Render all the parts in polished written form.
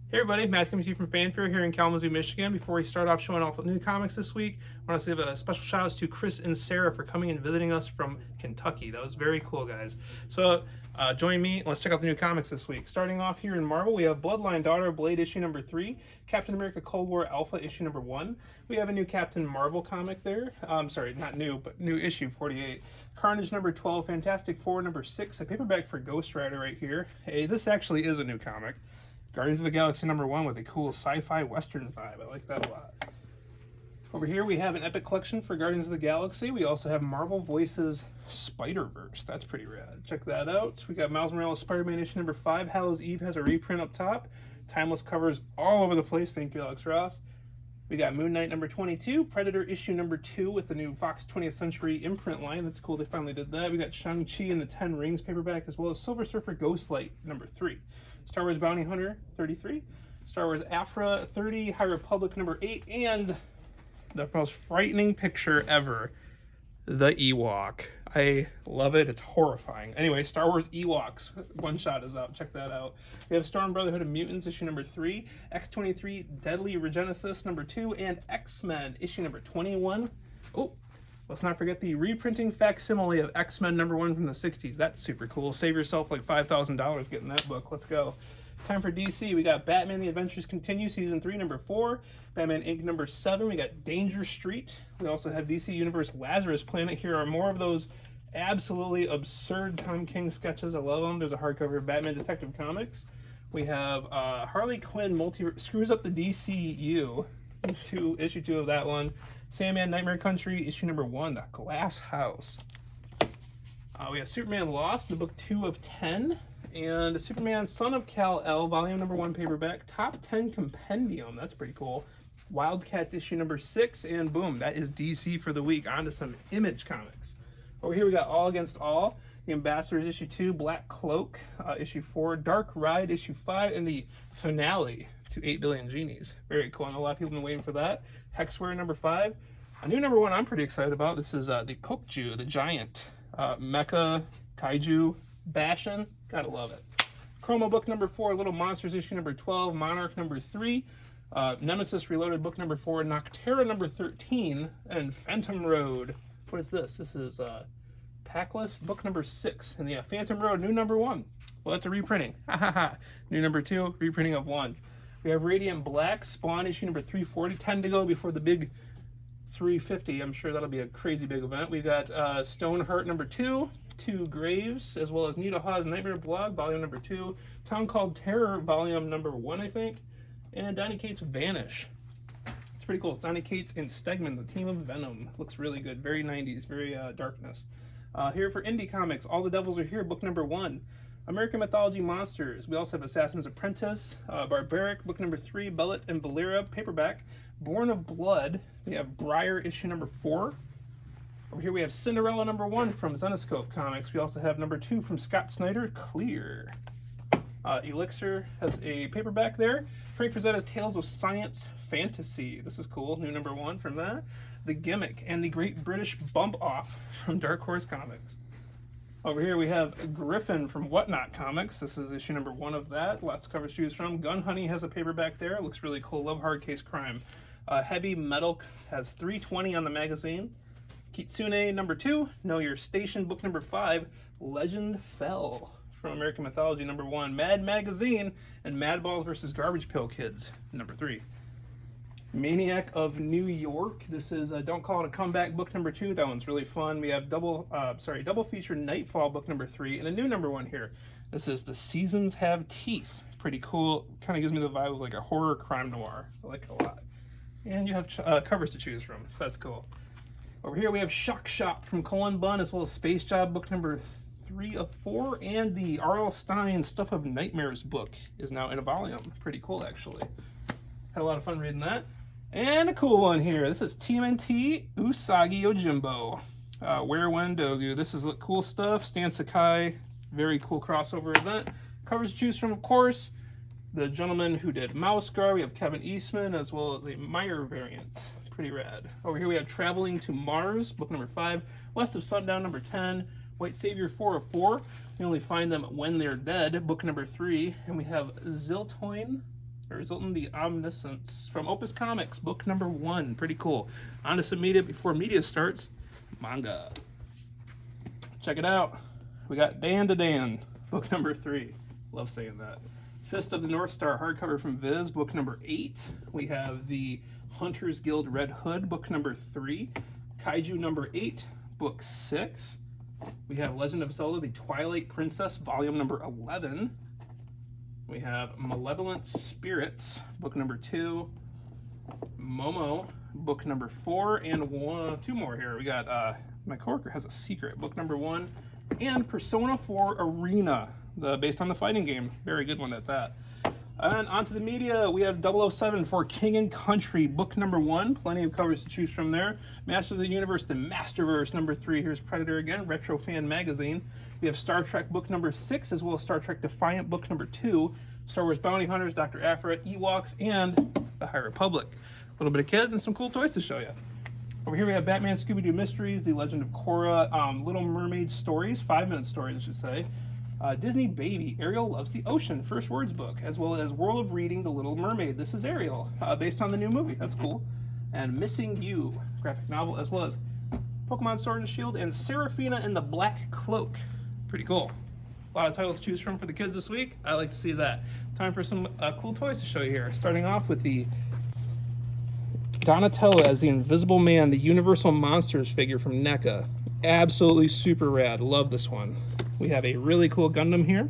Hey everybody, Matt coming to you from Fanfare here in Kalamazoo, Michigan. Before we start off showing off the new comics this week, I want to give a special shout out to Chris and Sarah for coming and visiting us from Kentucky. That was very cool, guys. So join me, let's check out the new comics this week. Starting off here in Marvel, we have Bloodline Daughter Blade issue number 3, Captain America Cold War Alpha issue number 1. We have a new Captain Marvel comic there. Sorry, not new, but new issue 48. Carnage number 12, Fantastic Four number 6, a paperback for Ghost Rider right here. Hey, this actually is a new comic. Guardians of the Galaxy number 1 with a cool sci-fi western vibe. I like that a lot. Over here we have an epic collection for Guardians of the Galaxy. We also have Marvel Voices Spider-Verse. That's pretty rad. Check that out. We got Miles Morales Spider-Man issue number 5. Hallows Eve has a reprint up top. Timeless covers all over the place. Thank you, Alex Ross. We got Moon Knight number 22, Predator issue number 2 with the new Fox 20th Century imprint line. That's cool, they finally did that. We got Shang-Chi and the Ten Rings paperback, as well as Silver Surfer Ghostlight number 3. Star Wars Bounty Hunter 33, Star Wars Aphra 30, High Republic number 8, and the most frightening picture ever, the Ewok. I love it. It's horrifying. Anyway, Star Wars Ewoks. One shot is out. Check that out. We have Storm Brotherhood of Mutants issue number 3, X-23 Deadly Regenesis number 2, and X-Men issue number 21. Oh, let's not forget the reprinting facsimile of X-Men number 1 from the 60s. That's super cool. Save yourself like $5,000 getting that book. Let's go. Time for DC. We got Batman The Adventures Continue season 3 number 4, Batman Inc. number 7. We got Danger Street. We also have DC Universe Lazarus Planet. Here are more of those absolutely absurd Tom King sketches. I love them. There's a hardcover of Batman Detective Comics. We have Harley Quinn screws up the DCU. Issue 2 of that one. Sandman Nightmare Country issue number 1, The Glass House. We have Superman Lost, the book 2 of 10, and Superman Son of Kal-El, volume number 1 paperback, top 10 compendium. That's pretty cool. Wildcats issue number 6, and boom, that is DC for the week. On to some Image comics. Over here we got All Against All, The Ambassadors issue 2, Black Cloak issue 4, Dark Ride issue 5, and the finale to 8 Billion Genies. Very cool. I know a lot of people have been waiting for that. Hexware number 5. A new number 1 I'm pretty excited about. This is the Kokju, the giant mecha kaiju Bastion. Gotta love it. Chroma book number 4, Little Monsters issue number 12, Monarch number 3, Nemesis Reloaded book number 4, Noctera number 13, and Phantom Road. What is this? This is Packless book number 6, and the Phantom Road new number 1. Well, that's a reprinting. New number 2, reprinting of 1. We have Radiant Black, Spawn issue number 340, 10 to go before the big 350. I'm sure that'll be a crazy big event. We've got Stoneheart number 2, Two Graves, as well as Nita Hawes Nightmare Blog, volume number 2, Town Called Terror, volume number 1, I think, and Donny Cates Vanish. It's pretty cool. It's Donny Cates and Stegman, the team of Venom. Looks really good. Very 90s, very darkness. Here for Indie Comics, All the Devils Are Here, book number 1. American Mythology Monsters. We also have Assassin's Apprentice, Barbaric, book number 3, Bellet and Valera, paperback, Born of Blood. We have Briar, issue number 4. Over here we have Cinderella number 1 from Zenescope Comics. We also have number 2 from Scott Snyder, Clear. Elixir has a paperback there. Frank Frazetta's Tales of Science Fantasy. This is cool. New number 1 from that. The Gimmick and the Great British Bump Off from Dark Horse Comics. Over here we have Griffin from Whatnot Comics. This is issue number 1 of that. Lots of covers to choose from. Gun Honey has a paperback there. It looks really cool. Love Hard Case Crime. Heavy Metal has 320 on the magazine. Kitsune number 2. Know Your Station, book number 5. Legend Fell from American Mythology number 1. Mad Magazine and Madballs vs. Garbage Pail Kids number 3. Maniac of New York. This is Don't Call It a Comeback, book number 2. That one's really fun. We have double feature Nightfall, book number 3, and a new number 1 here. This is The Seasons Have Teeth. Pretty cool. Kind of gives me the vibe of like a horror crime noir. I like it a lot. And you have covers to choose from, so that's cool. Over here we have Shock Shop from Cullen Bunn, as well as Space Job, book number 3 of 4, and the R.L. Stine Stuff of Nightmares book is now in a volume. Pretty cool, actually. Had a lot of fun reading that. And a cool one here. This is TMNT Usagi Yojimbo. Where When Dogu. This is cool stuff. Stan Sakai. Very cool crossover event. Covers to choose from, of course. The gentleman who did Mouse Guard. We have Kevin Eastman, as well as the Meyer variant. Pretty rad. Over here we have Traveling to Mars, book number 5. West of Sundown, number 10. White Savior 4 of 4. We only find them when they're dead, book number 3. And we have Ziltoin Resulting the Omniscience from Opus Comics, book number 1. Pretty cool. On to some media before media starts. Manga. Check it out. We got Dan to Dan, book number 3. Love saying that. Fist of the North Star hardcover from Viz, book number 8. We have the Hunters Guild Red Hood, book number 3. Kaiju number 8, book 6. We have Legend of Zelda, the Twilight Princess, volume number 11. We have Malevolent Spirits, book number 2. Momo, book number 4, and 2 more here. We got my coworker has a secret, book number 1, and Persona 4 Arena, based on the fighting game. Very good one at that. And onto the media, we have 007 for King and Country, book number 1. Plenty of covers to choose from there. Masters of the Universe, the Masterverse, number 3. Here's Predator again, Retro Fan Magazine. We have Star Trek, book number 6, as well as Star Trek Defiant, book number 2. Star Wars Bounty Hunters, Dr. Aphra, Ewoks, and the High Republic. A little bit of kids and some cool toys to show you. Over here we have Batman Scooby-Doo Mysteries, The Legend of Korra, Little Mermaid Stories, 5-minute stories I should say. Disney Baby, Ariel Loves the Ocean, First Words book, as well as World of Reading, The Little Mermaid. This is Ariel, based on the new movie. That's cool. And Missing You, graphic novel, as well as Pokemon Sword and Shield and Seraphina and the Black Cloak. Pretty cool. A lot of titles to choose from for the kids this week. I like to see that. Time for some cool toys to show you here. Starting off with the Donatello as the Invisible Man, the Universal Monsters figure from NECA. Absolutely super rad. Love this one. We have a really cool Gundam here.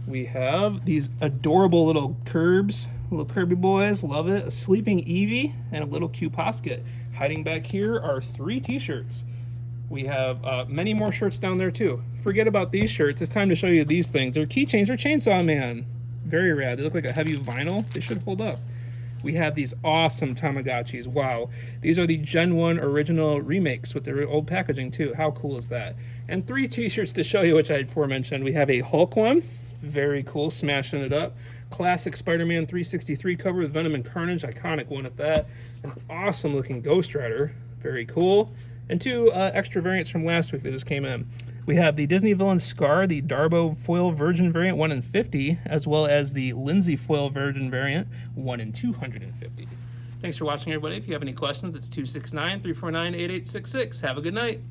We have these adorable little Kirbs, little Kirby boys. Love it. A sleeping Eevee and a little Q Posket. Hiding back here are 3 t-shirts. We have many more shirts down there too. Forget about these shirts. It's time to show you these things. They're keychains for Chainsaw Man. Very rad. They look like a heavy vinyl. They should hold up. We have these awesome Tamagotchis. Wow. These are the Gen 1 original remakes with their old packaging too. How cool is that? And 3 t-shirts to show you, which I had aforementioned. We have a Hulk one. Very cool. Smashing it up. Classic Spider-Man 363 cover with Venom and Carnage. Iconic one at that. An awesome looking Ghost Rider. Very cool. And 2 extra variants from last week that just came in. We have the Disney Villain Scar, the Darbo Foil Virgin variant 1 in 50, as well as the Lindsay Foil Virgin variant 1 in 250. Thanks for watching, everybody. If you have any questions, it's 269-349-8866. Have a good night.